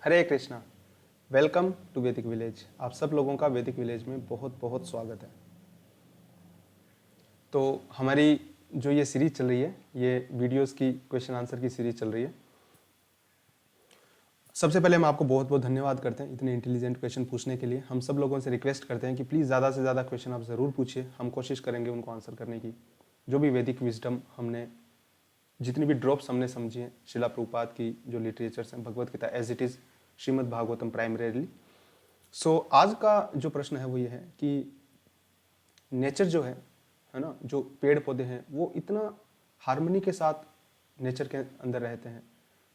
Hare Krishna. Welcome to वैदिक village. आप सब लोगों का वैदिक विलेज में बहुत बहुत स्वागत है। तो हमारी जो ये सीरीज चल रही है, ये वीडियोस की क्वेश्चन आंसर की सीरीज चल रही है। सबसे पहले हम आपको बहुत बहुत धन्यवाद करते हैं इतने इंटेलिजेंट क्वेश्चन पूछने के लिए। हम सब लोगों से रिक्वेस्ट करते हैं कि प्लीज़ ज़्यादा से ज़्यादा क्वेश्चन आप ज़रूर पूछिए, हम कोशिश करेंगे उनको आंसर करने की। जो भी वैदिक विजडम हमने, जितनी भी ड्रॉप्स हमने समझी हैं शिला प्रभुपाद की जो लिटरेचर्स हैं, Bhagavad Gita as it is, Shrimad Bhagavatam primarily. So आज का जो प्रश्न है वो ये है कि नेचर जो है ना, जो पेड़ पौधे हैं वो इतना हार्मनी के साथ नेचर के अंदर रहते हैं,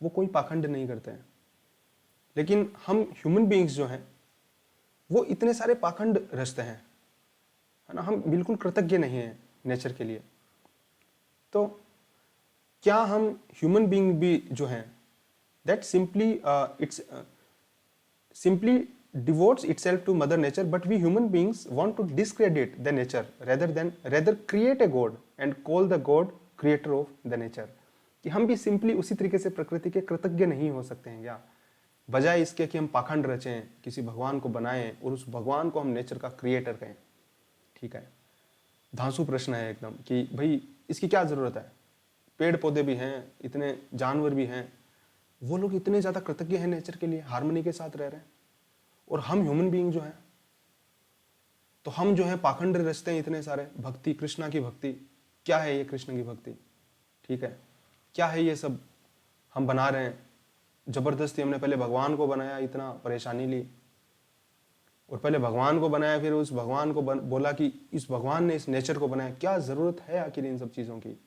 वो कोई पाखंड नहीं करते हैं। लेकिन हम ह्यूमन बीइंग्स जो हैं वो इतने सारे पाखंड रचते हैं, है ना। हम बिल्कुल कृतज्ञ नहीं हैं नेचर के लिए। तो क्या हम ह्यूमन बीइंग भी जो हैं that simply devotes itself to mother nature, but we human beings want to discredit the nature rather create a god and call the god creator of the nature। कि हम भी सिंपली उसी तरीके से प्रकृति के कृतज्ञ नहीं हो सकते हैं क्या, बजाय इसके कि हम पाखंड रचें, किसी भगवान को बनाएं और उस भगवान को हम नेचर का क्रिएटर कहें। ठीक है, धांसू प्रश्न है एकदम कि भाई इसकी क्या जरूरत है। पेड़ पौधे भी हैं, इतने जानवर भी हैं, वो लोग इतने ज्यादा कृतज्ञ हैं नेचर के लिए, हार्मनी के साथ रह रहे हैं। और हम ह्यूमन बीइंग जो हैं, तो हम जो है पाखंड रचते हैं इतने सारे। भक्ति, कृष्णा की भक्ति, क्या है ये कृष्ण की भक्ति? ठीक है, क्या है ये सब हम बना रहे हैं जबरदस्ती। हमने पहले भगवान को बनाया, इतना परेशानी ली, और पहले भगवान को बनाया, फिर उस भगवान को बोला कि इस भगवान ने इस नेचर को बनाया। क्या जरूरत है आखिर इन सब चीजों की?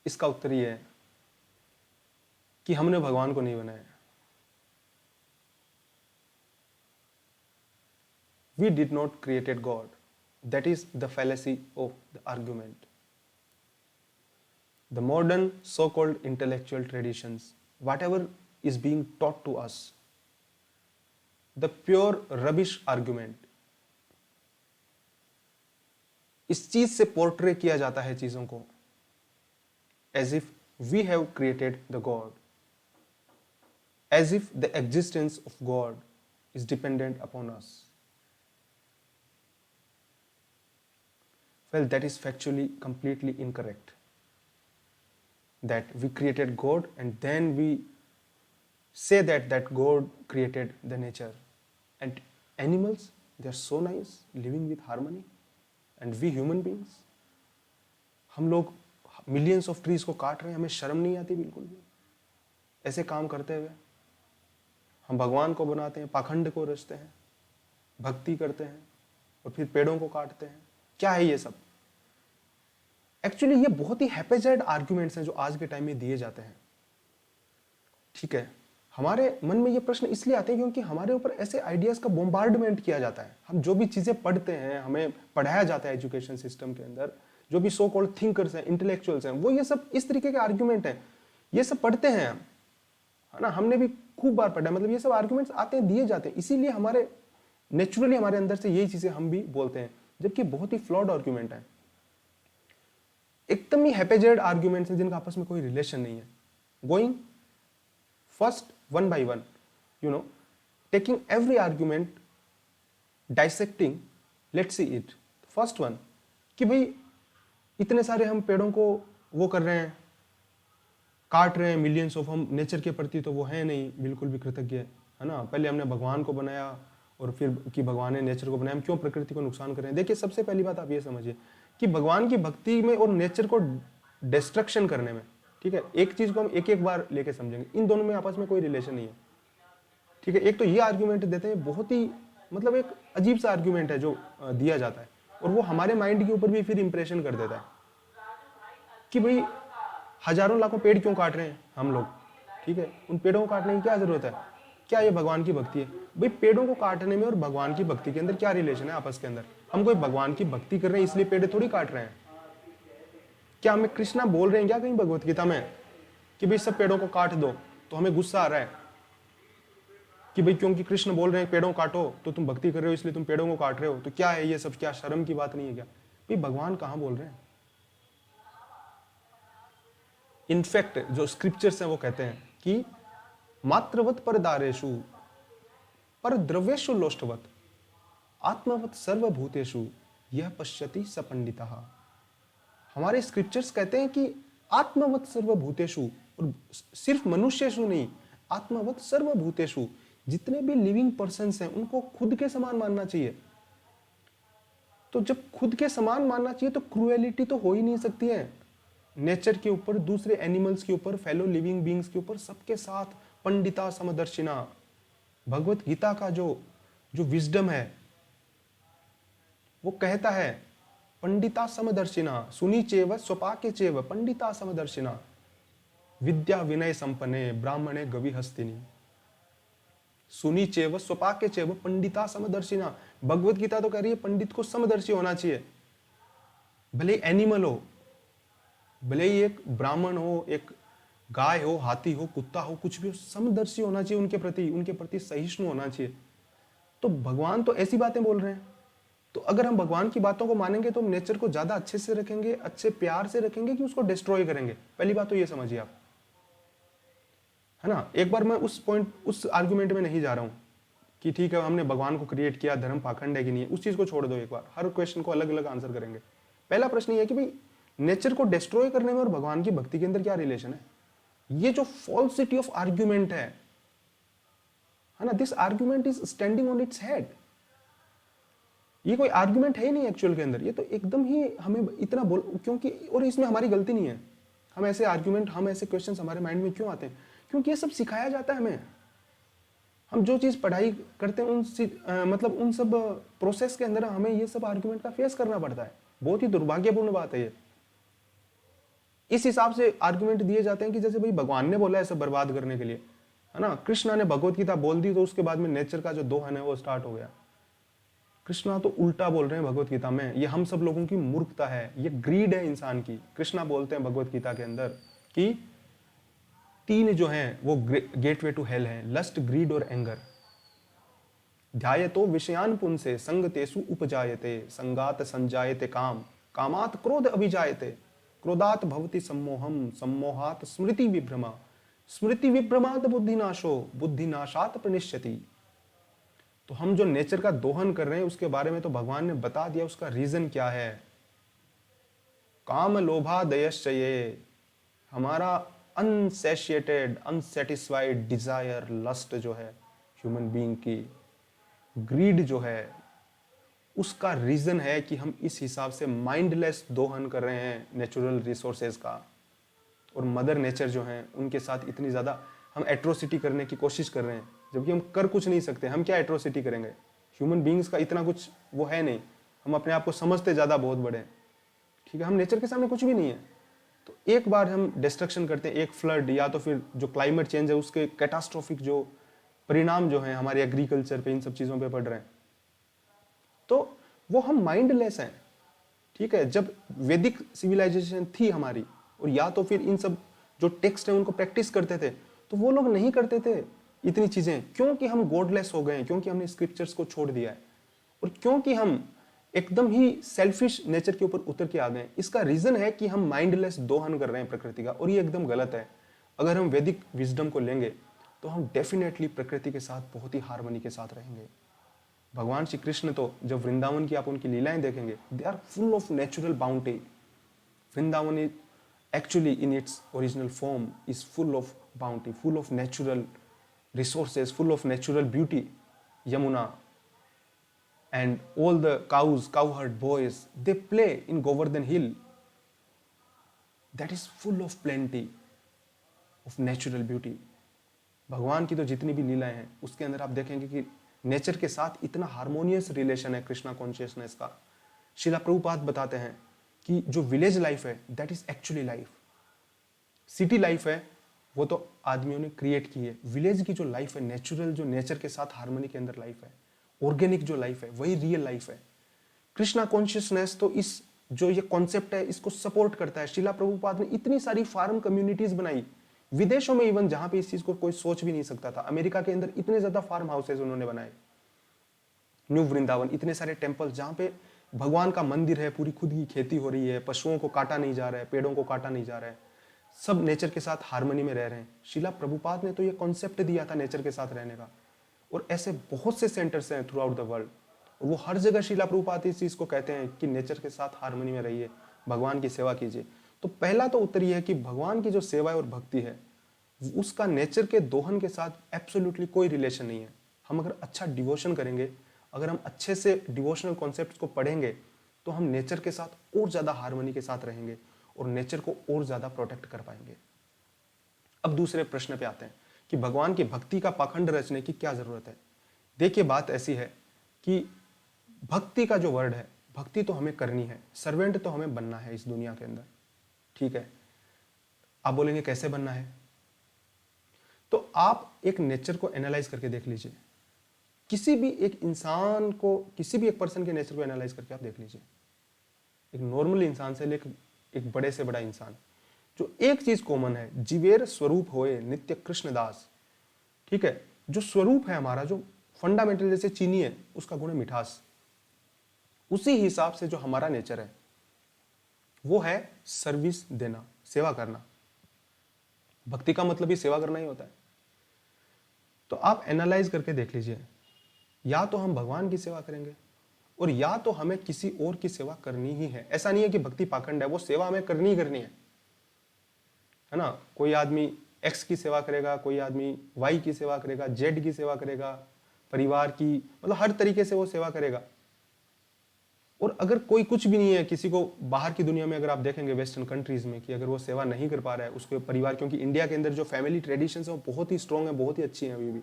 इसका उत्तर ये है कि हमने भगवान को नहीं बनाया। We did not create God. That is the fallacy of the argument. The modern so-called intellectual traditions, whatever is being taught to us, the pure rubbish argument, इस चीज से पोर्ट्रे किया जाता है चीजों को as if we have created the God, as if the existence of God is dependent upon us. Well, that is factually completely incorrect. That we created God and then we say that God created the nature. And animals, they are so nice, living with harmony. And we human beings, हम लोग millions of trees को काट रहे हैं, हमें शर्म नहीं आती बिल्कुल भी ऐसे काम करते हुए। हम भगवान को बनाते हैं, पाखंड को रचते हैं, भक्ति करते हैं, और फिर पेड़ों को काटते हैं। क्या है ये सब? एक्चुअली ये बहुत ही हैपेजाइड आर्ग्यूमेंट्स हैं जो आज के टाइम में दिए जाते हैं। ठीक है, हमारे मन में ये प्रश्न इसलिए आते हैं क्योंकि हमारे ऊपर ऐसे आइडियाज का बॉम्बार्डमेंट किया जाता है। हम जो भी चीजें पढ़ते हैं, हमें पढ़ाया जाता है एजुकेशन सिस्टम के अंदर, जो भी सो कॉल्ड थिंकर्स हैं, इंटेलेक्चुअल्स हैं, वो ये सब इस तरीके के आर्ग्यूमेंट हैं, ये सब पढ़ते हैं हम, है ना। हमने भी खूब बार पढ़ा है, मतलब ये सब आर्ग्यूमेंट्स आते हैं, दिए जाते हैं, इसीलिए हमारे नेचुरली हमारे अंदर से यही चीजें हम भी बोलते हैं, जबकि बहुत ही फ्लॉड आर्ग्यूमेंट है, एकदम ही हैपेजाइड आर्ग्यूमेंट्स हैं जिनका आपस में कोई रिलेशन नहीं है। Going first one by one, taking every argument, dissecting, let's see it. First one कि भाई इतने सारे हम पेड़ों को वो कर रहे हैं, काट रहे हैं मिलियंस ऑफ, हम नेचर के प्रति तो वो है नहीं बिल्कुल भी कृतज्ञ, है ना। पहले हमने भगवान को बनाया और फिर कि भगवान ने नेचर को बनाया, हम क्यों प्रकृति को नुकसान कर रहे हैं? देखिए, सबसे पहली बात आप ये समझिए कि भगवान की भक्ति में और नेचर को डिस्ट्रक्शन करने में, ठीक है, एक चीज को हम एक एक बार लेके समझेंगे, इन दोनों में आपस में कोई रिलेशन नहीं है। ठीक है, एक तो ये आर्ग्यूमेंट देते हैं, बहुत ही मतलब एक अजीब सा आर्ग्यूमेंट है जो दिया जाता है, और वो हमारे माइंड के ऊपर भी फिर इंप्रेशन कर देता है कि भाई हजारों लाखों पेड़ क्यों काट रहे हैं हम लोग। ठीक है, उन पेड़ों को काटने की क्या जरूरत है? क्या ये भगवान की भक्ति है? भाई पेड़ों को काटने में और भगवान की भक्ति के अंदर क्या रिलेशन है आपस के अंदर? हम कोई भगवान की भक्ति कर रहे हैं इसलिए पेड़ थोड़ी काट रहे हैं। क्या हमें कृष्णा बोल रहे हैं क्या कहीं भगवत गीता में कि भाई सब पेड़ों को काट दो, तो हमें गुस्सा आ रहा है कि भाई क्योंकि कृष्ण बोल रहे हैं पेड़ों काटो, तो तुम भक्ति कर रहे हो इसलिए तुम पेड़ों को काट रहे हो? तो क्या है ये सब? क्या शर्म की बात नहीं है क्या? भाई भगवान कहाँ बोल रहे हैं? इनफैक्ट जो स्क्रिप्चर्स हैं वो कहते हैं कि मात्रवत पर दारेशु पर द्रव्येशु लोष्टवत आत्मवत सर्वभूतेषु यह पश्यति स पंडितः। हमारे स्क्रिप्चर्स कहते हैं कि आत्मवत सर्वभूतेषु, और सिर्फ मनुष्येषु नहीं, आत्मवत सर्वभूतेषु, जितने भी लिविंग पर्सन्स हैं उनको खुद के समान मानना चाहिए। तो जब खुद के समान मानना चाहिए तो क्रूएलिटी तो हो ही नहीं सकती है नेचर के ऊपर, दूसरे एनिमल्स के ऊपर, फेलो लिविंग बींग्स के ऊपर, सबके साथ पंडिता समदर्शिना। भगवत गीता का जो विजडम है वो कहता है पंडिता समदर्शिना सुनी चेव स्वपाके चेव पंडिता समदर्शिना विद्या विनय संपन्ने ब्राह्मणे गवि हस्तिनी। सुनी चेव स्वपाके चेव पंडिता समदर्शिना। भगवत गीता तो कह रही है पंडित को समदर्शी होना चाहिए, भले एनिमल हो, भले ही एक ब्राह्मण हो, एक गाय हो, हाथी हो, कुत्ता हो, कुछ भी हो, समदर्शी होना चाहिए उनके प्रति सहिष्णु होना चाहिए। तो भगवान तो ऐसी बातें बोल रहे हैं। तो अगर हम भगवान की बातों को मानेंगे तो हम नेचर को ज्यादा अच्छे से रखेंगे, अच्छे प्यार से रखेंगे कि उसको डिस्ट्रॉय करेंगे। पहली बात तो ये समझिए आप, है ना। एक बार मैं उस आर्गुमेंट में नहीं जा रहा हूं कि ठीक है हमने भगवान को क्रिएट किया, धर्म पाखंड है कि नहीं, उस चीज को छोड़ दो। एक बार हर क्वेश्चन को अलग अलग आंसर करेंगे। पहला प्रश्न ये है कि भाई नेचर को डिस्ट्रॉय करने में और भगवान की भक्ति के अंदर क्या रिलेशन है। ये जो फॉल्सिटी ऑफ आर्ग्यूमेंट है ना, this argument is standing on its head. ये कोई आर्ग्यूमेंट है ही नहीं एक्चुअल के अंदर, ये तो एकदम ही हमें इतना बोल, क्योंकि और इसमें हमारी गलती नहीं है। हम ऐसे आर्ग्यूमेंट, हम ऐसे क्वेश्चंस हमारे माइंड में क्यों आते हैं, क्योंकि ये सब सिखाया जाता है हमें। हम जो चीज पढ़ाई करते हैं मतलब उन सब प्रोसेस के अंदर हमें ये सब आर्ग्यूमेंट का फेस करना पड़ता है। बहुत ही दुर्भाग्यपूर्ण बात है ये। इस हिसाब से आर्ग्यूमेंट दिए जाते हैं कि जैसे भाई भगवान ने बोला है सब बर्बाद करने के लिए, है ना। कृष्णा ने भगवत गीता बोल दी तो उसके बाद में नेचर का जो दोहन है वो स्टार्ट हो गया। कृष्णा तो उल्टा बोल रहे हैं भगवत गीता में। ये हम सब लोगों की मूर्खता है, ये ग्रीड है इंसान की। कृष्णा बोलते हैं भगवत गीता के अंदर कि तीन जो हैं वो गेटवे टू हेल हैं, लस्ट, ग्रीड और एंगर। ध्यायतो विषयान पुंसे संगतेषु उपजायते संगात संजायते काम कामात क्रोध अभिजायते क्रोधात भवति सम्मोहम सम्मोहात स्मृति विभ्रमा स्मृति विभ्रमात बुद्धिनाशो बुद्धिनाशात प्रणिश्यति। तो हम जो नेचर का दोहन कर रहे हैं उसके बारे में तो भगवान ने बता दिया, उसका रीजन क्या है। काम लोभादयश्चये, हमारा अनसेशिएटेड अनसेटिस्फाइड डिजायर लस्ट जो है ह्यूमन बीइंग की, ग्रीड जो है, उसका रीजन है कि हम इस हिसाब से माइंडलेस दोहन कर रहे हैं नेचुरल रिसोर्सेज का। और मदर नेचर जो है उनके साथ इतनी ज़्यादा हम एट्रोसिटी करने की कोशिश कर रहे हैं, जबकि हम कर कुछ नहीं सकते। हम क्या एट्रोसिटी करेंगे, ह्यूमन बीइंग्स का इतना कुछ वो है नहीं। हम अपने आप को समझते ज़्यादा बहुत बड़े हैं, ठीक है। हम नेचर के सामने कुछ भी नहीं है। तो एक बार हम डिस्ट्रक्शन करते हैं, एक फ्लड या तो फिर जो क्लाइमेट चेंज है उसके कैटास्ट्रोफिक जो परिणाम जो हैं हमारे एग्रीकल्चर पे, इन सब चीज़ों पे पड़ रहे हैं, तो वो हम माइंडलेस हैं, ठीक है। जब वैदिक सिविलाइजेशन थी हमारी, और या तो फिर इन सब जो टेक्स्ट हैं उनको प्रैक्टिस करते थे, तो वो लोग नहीं करते थे इतनी चीज़ें, क्योंकि हम गॉडलेस हो गए हैं, क्योंकि हमने स्क्रिप्चर्स को छोड़ दिया है, और क्योंकि हम एकदम ही सेल्फिश नेचर के ऊपर उतर के आ गए। इसका रीजन है कि हम माइंडलेस दोहन कर रहे हैं प्रकृति का, और ये एकदम गलत है। अगर हम वैदिक विजडम को लेंगे तो हम डेफिनेटली प्रकृति के साथ बहुत ही हार्मनी के साथ रहेंगे। भगवान श्री कृष्ण तो जब वृंदावन की आप उनकी लीलाएं देखेंगे, they are full of natural bounty. Vrindavan is actually in its original form is full of bounty, full of natural resources, full of natural beauty. Yamuna and all the cows, cowherd boys, they play in Govardhan Hill. That is full of plenty of natural beauty. भगवान की तो जितनी भी लीलाएं हैं उसके अंदर आप देखेंगे कि नेचर के साथ इतना हार्मोनियस रिलेशन है कृष्णा कॉन्शियसनेस का। शिला प्रभुपाद बताते हैं कि जो विलेज लाइफ है that is actually life. City life है वो तो आदमियों ने क्रिएट की है, विलेज की जो लाइफ है, नेचुरल जो नेचर के साथ हार्मनी के अंदर लाइफ है, ऑर्गेनिक जो लाइफ है, वही रियल लाइफ है। कृष्णा कॉन्शियसनेस तो इस जो ये कॉन्सेप्ट है इसको सपोर्ट करता है। शिला प्रभुपाद ने इतनी सारी फार्म कम्युनिटीज बनाई विदेशों में, इवन जहां पे इस चीज को कोई सोच भी नहीं सकता था। अमेरिका के अंदर इतने ज्यादा फार्म हाउसेज उन्होंने बनाए, न्यू वृंदावन, इतने सारे टेम्पल जहां पे भगवान का मंदिर है, पूरी खुद की खेती हो रही है, पशुओं को काटा नहीं जा रहा है, पेड़ों को काटा नहीं जा रहा है, सब नेचर के साथ हार्मनी में रह रहे हैं। शिला प्रभुपाद ने तो ये कॉन्सेप्ट दिया था नेचर के साथ रहने का, और ऐसे बहुत से सेंटर्स हैं थ्रू आउट द वर्ल्ड, और वो हर जगह शिला प्रभुपाद इस चीज़ को कहते हैं कि नेचर के साथ हार्मनी में रहिए, भगवान की सेवा कीजिए। तो पहला तो उत्तर ये है कि भगवान की जो सेवा है और भक्ति है उसका नेचर के दोहन के साथ एब्सोल्युटली कोई रिलेशन नहीं है। हम अगर अच्छा डिवोशन करेंगे, अगर हम अच्छे से डिवोशनल कॉन्सेप्ट्स को पढ़ेंगे, तो हम नेचर के साथ और ज़्यादा हार्मनी के साथ रहेंगे और नेचर को और ज़्यादा प्रोटेक्ट कर पाएंगे। अब दूसरे प्रश्न पे आते हैं कि भगवान की भक्ति का पाखंड रचने की क्या ज़रूरत है। देखिए, बात ऐसी है कि भक्ति का जो वर्ड है, भक्ति तो हमें करनी है, सर्वेंट तो हमें बनना है इस दुनिया के अंदर, ठीक है। आप बोलेंगे कैसे बनना है, तो आप एक नेचर को एनालाइज करके देख लीजिए। किसी भी एक इंसान को, किसी भी एक पर्सन के नेचर को एनालाइज करके आप देख लीजिए, एक नॉर्मल इंसान से लेकर एक बड़े से बड़ा इंसान, जो एक चीज कॉमन है, जीवेर स्वरूप होए नित्य कृष्णदास, ठीक है। जो स्वरूप है हमारा, जो फंडामेंटल, जैसे चीनी है उसका गुण है मिठास, उसी हिसाब से जो हमारा नेचर है वो है सर्विस देना, सेवा करना। भक्ति का मतलब ही सेवा करना ही होता है। तो आप एनालाइज करके देख लीजिए, या तो हम भगवान की सेवा करेंगे और या तो हमें किसी और की सेवा करनी ही है। ऐसा नहीं है कि भक्ति पाखंड है, वो सेवा हमें करनी ही करनी है ना। कोई आदमी एक्स की सेवा करेगा, कोई आदमी वाई की सेवा करेगा, जेड की सेवा करेगा, परिवार की, मतलब हर तरीके से वो सेवा करेगा। और अगर कोई कुछ भी नहीं है, किसी को बाहर की दुनिया में अगर आप देखेंगे वेस्टर्न कंट्रीज में, कि अगर वो सेवा नहीं कर पा रहा है, उसके परिवार, क्योंकि इंडिया के अंदर जो फैमिली ट्रेडिशंस है वो बहुत ही स्ट्रॉन्ग है, बहुत ही अच्छी है अभी भी,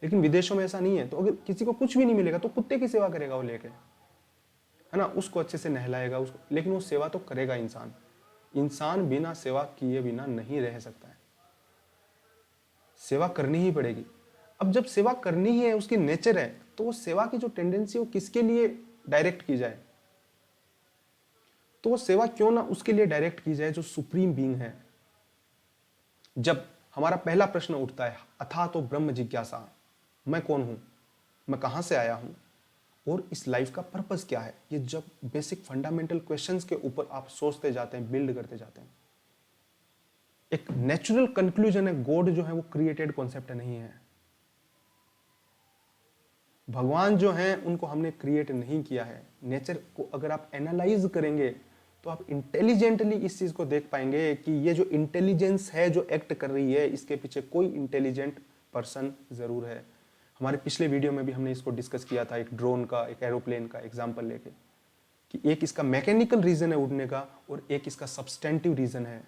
लेकिन विदेशों में ऐसा नहीं है। तो अगर किसी को कुछ भी नहीं मिलेगा तो कुत्ते की सेवा करेगा वो लेके, है ना, उसको अच्छे से नहलाएगा उसको, लेकिन वो सेवा तो करेगा। इंसान बिना सेवा किए बिना नहीं रह सकता है, सेवा करनी ही पड़ेगी। अब जब सेवा करनी ही है, उसकी नेचर है, तो वो सेवा की जो टेंडेंसी, वो किसके लिए डायरेक्ट की जाए, तो वो सेवा क्यों ना उसके लिए डायरेक्ट की जाए जो सुप्रीम बीइंग है। जब हमारा पहला प्रश्न उठता है, अथा तो ब्रह्म जिज्ञासा, मैं कौन हूं, मैं कहां से आया हूं और इस लाइफ का पर्पस क्या है, ये जब बेसिक फंडामेंटल क्वेश्चंस के ऊपर आप सोचते जाते हैं, बिल्ड करते जाते हैं, एक नेचुरल कंक्लूजन है, गॉड जो है वो क्रिएटेड कॉन्सेप्ट नहीं है। भगवान जो हैं उनको हमने क्रिएट नहीं किया है। नेचर को अगर आप एनालाइज करेंगे तो आप इंटेलिजेंटली इस चीज को देख पाएंगे कि ये जो इंटेलिजेंस है जो एक्ट कर रही है, इसके पीछे कोई इंटेलिजेंट पर्सन जरूर है। हमारे पिछले वीडियो में भी हमने इसको डिस्कस किया था, एक ड्रोन का, एक एरोप्लेन का एग्जाम्पल लेके, कि एक इसका मैकेनिकल रीजन है उड़ने का और एक इसका सब्सटेंटिव रीजन है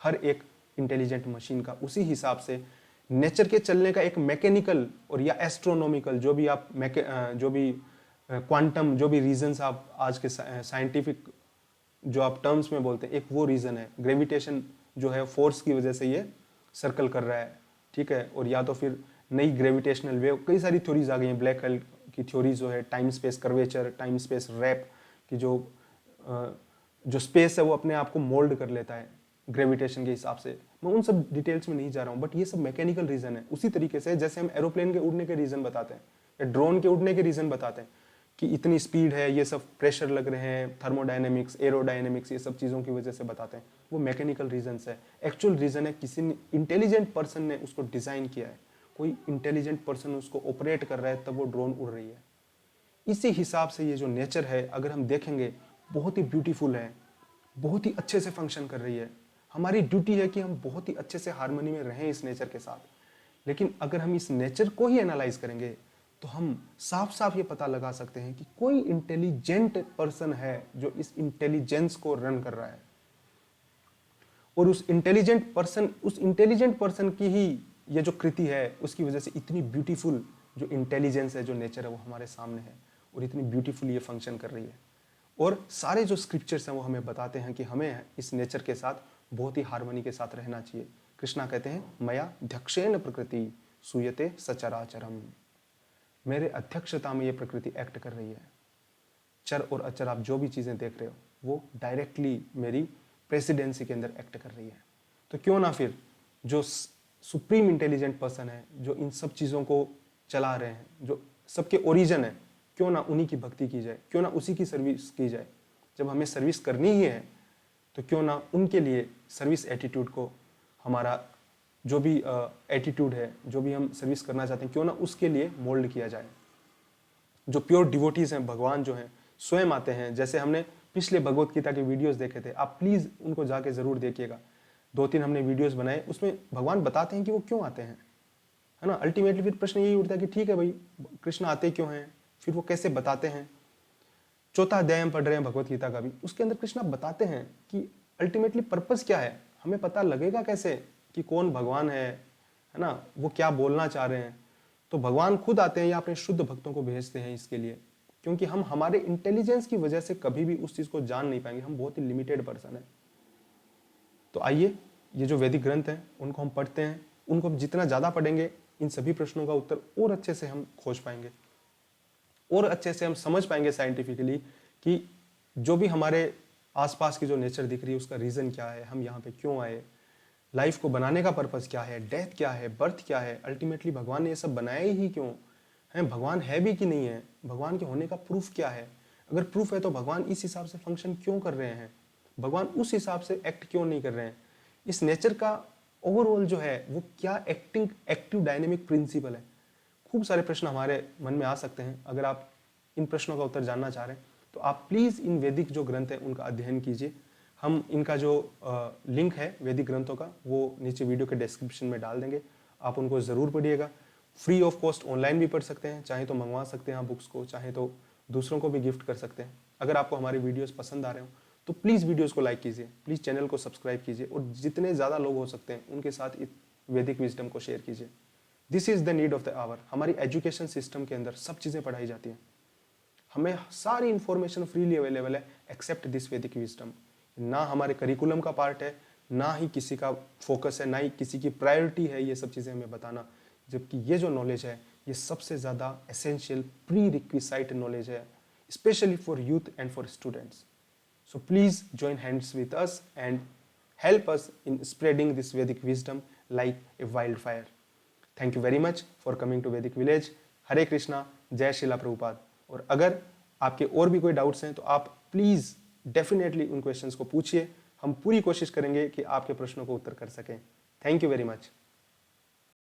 हर एक इंटेलिजेंट मशीन का। उसी हिसाब से नेचर के चलने का एक मैकेनिकल और या एस्ट्रोनॉमिकल, जो भी आप जो भी क्वांटम, जो भी रीजंस आप आज के साइंटिफिक जो आप टर्म्स में बोलते हैं, एक वो रीजन है। ग्रेविटेशन जो है फोर्स की वजह से ये सर्कल कर रहा है, ठीक है। और या तो फिर नई ग्रेविटेशनल वेव, कई सारी थ्योरीज आ गई हैं, ब्लैक होल की थ्योरी जो है, time space curvature, time space warp, की जो स्पेस है वो अपने आप को मोल्ड कर लेता है ग्रेविटेशन के हिसाब से। मैं उन सब डिटेल्स में नहीं जा रहा हूँ, बट ये सब मैकेनिकल रीजन है। उसी तरीके से जैसे हम एरोप्लेन के उड़ने के रीजन बताते हैं या ड्रोन के उड़ने के रीजन बताते हैं कि इतनी स्पीड है, ये सब प्रेशर लग रहे हैं, थर्मोडायनेमिक्स, एरोडायनेमिक्स, ये सब चीज़ों की वजह से बताते हैं, वो मैकेनिकल रीजन्स है। एक्चुअल रीजन है किसी इंटेलिजेंट पर्सन ने उसको डिज़ाइन किया है, कोई इंटेलिजेंट पर्सन उसको ऑपरेट कर रहा है, तब वो ड्रोन उड़ रही है। इसी हिसाब से ये जो नेचर है, अगर हम देखेंगे, बहुत ही ब्यूटीफुल है, बहुत ही अच्छे से फंक्शन कर रही है। हमारी ड्यूटी है कि हम बहुत ही अच्छे से हार्मनी में रहें इस नेचर के साथ। लेकिन अगर हम इस नेचर को ही एनालाइज करेंगे तो हम साफ साफ ये पता लगा सकते हैं कि कोई इंटेलिजेंट पर्सन है जो इस इंटेलिजेंस को रन कर रहा है, और उस इंटेलिजेंट पर्सन की ही ये जो कृति है, उसकी वजह से इतनी ब्यूटीफुल जो इंटेलिजेंस है, जो नेचर है, वो हमारे सामने है और इतनी ब्यूटीफुल ये फंक्शन कर रही है। और सारे जो स्क्रिप्चर्स हैं वो हमें बताते हैं कि हमें इस नेचर के साथ बहुत ही हार्मनी के साथ रहना चाहिए। कृष्णा कहते हैं, मया ध्यक्षेन प्रकृति सूयते सचराचरम, मेरे अध्यक्षता में ये प्रकृति एक्ट कर रही है। चर और अचर, आप जो भी चीज़ें देख रहे हो, वो डायरेक्टली मेरी प्रेसिडेंसी के अंदर एक्ट कर रही है। तो क्यों ना फिर जो सुप्रीम इंटेलिजेंट पर्सन है, जो इन सब चीज़ों को चला रहे हैं, जो सबके ओरिजिन है, क्यों ना उन्हीं की भक्ति की जाए, क्यों ना उसी की सर्विस की जाए। जब हमें सर्विस करनी ही है तो क्यों ना उनके लिए सर्विस एटीट्यूड को, हमारा जो भी एटीट्यूड है, जो भी हम सर्विस करना चाहते हैं, क्यों ना उसके लिए मोल्ड किया जाए। जो प्योर डिवोटीज हैं, भगवान जो हैं स्वयं आते हैं, जैसे हमने पिछले भगवत गीता के वीडियोस देखे थे, आप प्लीज उनको जाके जरूर देखिएगा। 2-3 हमने वीडियोस बनाए, उसमें भगवान बताते हैं कि वो क्यों आते हैं, है ना। अल्टीमेटली फिर प्रश्न यही उठता है कि ठीक है भाई, कृष्ण आते क्यों हैं, फिर वो कैसे बताते हैं। 4था अध्याय हम पढ़ रहे हैं भगवत गीता का भी, उसके अंदर कृष्ण बताते हैं कि अल्टीमेटली पर्पस क्या है, हमें पता लगेगा कैसे कि कौन भगवान है ना, वो क्या बोलना चाह रहे हैं। तो भगवान खुद आते हैं या अपने शुद्ध भक्तों को भेजते हैं इसके लिए, क्योंकि हम हमारे इंटेलिजेंस की वजह से कभी भी उस चीज को जान नहीं पाएंगे, हम बहुत ही लिमिटेड पर्सन है। तो आइए, ये जो वैदिक ग्रंथ हैं उनको हम पढ़ते हैं, उनको हम जितना ज्यादा पढ़ेंगे इन सभी प्रश्नों का उत्तर और अच्छे से हम खोज पाएंगे, और अच्छे से हम समझ पाएंगे साइंटिफिकली कि जो भी हमारे आसपास की जो नेचर दिख रही है उसका रीजन क्या है, हम यहाँ पे क्यों आए, लाइफ को बनाने का पर्पस क्या है, डेथ क्या है, बर्थ क्या है, अल्टीमेटली भगवान ने ये सब बनाया ही क्यों है, भगवान है भी कि नहीं है, भगवान के होने का प्रूफ क्या है, अगर प्रूफ है तो भगवान इस हिसाब से फंक्शन क्यों कर रहे हैं, भगवान उस हिसाब से एक्ट क्यों नहीं कर रहे हैं, इस नेचर का ओवरऑल जो है वो क्या एक्टिव डायनेमिक प्रिंसिपल है। खूब सारे प्रश्न हमारे मन में आ सकते हैं। अगर आप इन प्रश्नों का उत्तर जानना चाह रहे हैं तो आप प्लीज इन वैदिक जो ग्रंथ है उनका अध्ययन कीजिए। हम इनका जो लिंक है वैदिक ग्रंथों का वो नीचे वीडियो के डिस्क्रिप्शन में डाल देंगे, आप उनको ज़रूर पढ़िएगा। फ्री ऑफ कॉस्ट ऑनलाइन भी पढ़ सकते हैं, चाहे तो मंगवा सकते हैं आप बुक्स को, चाहे तो दूसरों को भी गिफ्ट कर सकते हैं। अगर आपको हमारे वीडियोस पसंद आ रहे हो तो प्लीज़ वीडियोस को लाइक कीजिए, प्लीज़ चैनल को सब्सक्राइब कीजिए, और जितने ज़्यादा लोग हो सकते हैं उनके साथ वैदिक विजडम को शेयर कीजिए। This is the need of the hour. हमारी एजुकेशन सिस्टम के अंदर सब चीज़ें पढ़ाई जाती हैं, हमें सारी इंफॉर्मेशन फ्रीली अवेलेबल है एक्सेप्ट दिस वैदिक विजडम। ना हमारे करिकुलम का पार्ट है, ना ही किसी का फोकस है, ना ही किसी की प्रायोरिटी है ये सब चीज़ें हमें बताना, जबकि ये जो नॉलेज है ये सबसे ज़्यादा एसेंशियल प्री रिक्विसाइट नॉलेज है, specially for youth and for students. So please join hands with us and help us in spreading this Vedic wisdom like a wildfire. Thank you very much for coming to Vedic Village. हरे कृष्णा, जय श्रीला प्रभुपाद। और अगर आपके और भी कोई doubts हैं तो आप प्लीज़ डेफिनेटली उन क्वेश्चंस को पूछिए, हम पूरी कोशिश करेंगे कि आपके प्रश्नों को उत्तर कर सकें। Thank you very much.